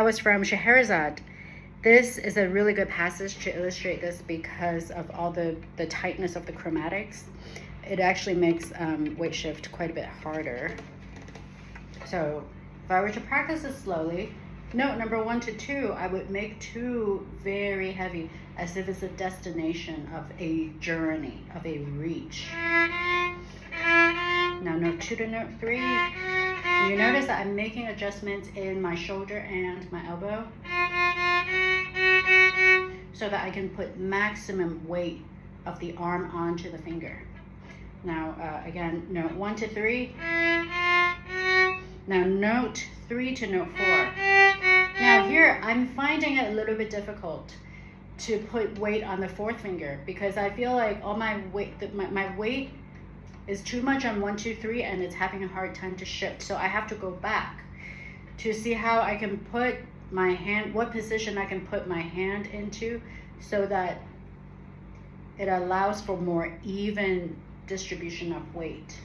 that was from Scheherazade. This is a really good passage to illustrate this because of all the tightness of the chromatics. It actually makes weight shift quite a bit harder. So if I were to practice this slowly, note number 1 to 2, I would make 2 very heavy, as if it's a destination of a journey, of a reach. Now note 2 to note 3. You notice that I'm making adjustments in my shoulder and my elbow so that I can put maximum weight of the arm onto the finger. Now again, note 1 to 3. Now note 3 to note 4. Now here, I'm finding it a little bit difficult to put weight on the 4th finger because I feel like all my weight, my weight is too much on 1, 2, 3, and it's having a hard time to shift. So I have to go back to see how I can put my hand, what position I can put my hand into so that it allows for more even distribution of weight.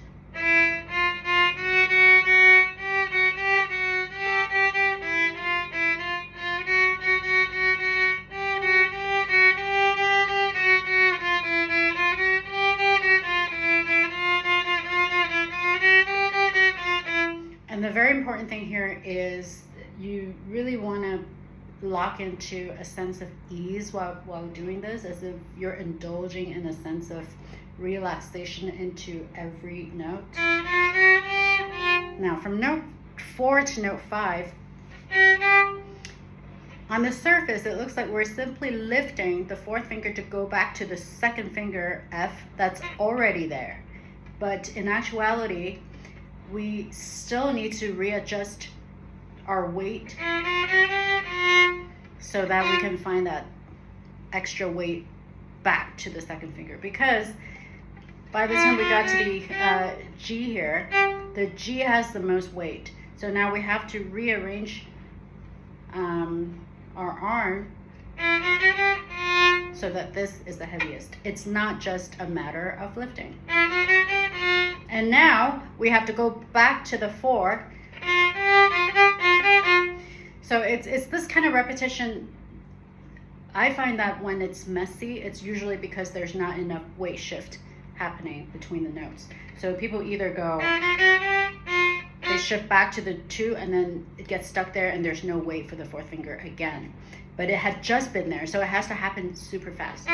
And the very important thing here is you really want to lock into a sense of ease while doing this, as if you're indulging in a sense of relaxation into every note. Now from note 4 to note 5, on the surface it looks like we're simply lifting the 4th finger to go back to the 2nd finger F that's already there. But in actuality, we still need to readjust our weight so that we can find that extra weight back to the 2nd finger, because by the time we got to the G here, the G has the most weight. So now we have to rearrange our arm so that this is the heaviest. It's not just a matter of lifting. And now we have to go back to the 4. So it's this kind of repetition. I find that when it's messy, it's usually because there's not enough weight shift happening between the notes. So people either go, they shift back to the 2 and then it gets stuck there and there's no weight for the 4th finger again. But it had just been there, so it has to happen super fast.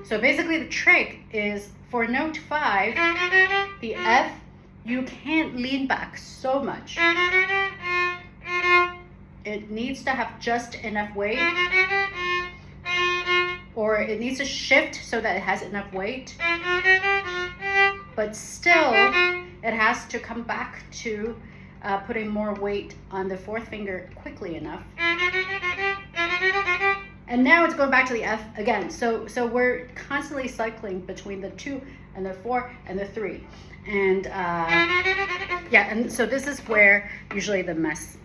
So basically the trick is for note 5, the F, you can't lean back so much. It needs to have just enough weight, or it needs to shift so that it has enough weight, but still it has to come back to putting more weight on the 4th finger quickly enough. And now it's going back to the F again. So we're constantly cycling between the 2 and the 4 and the 3. And yeah, and so this is where usually the mess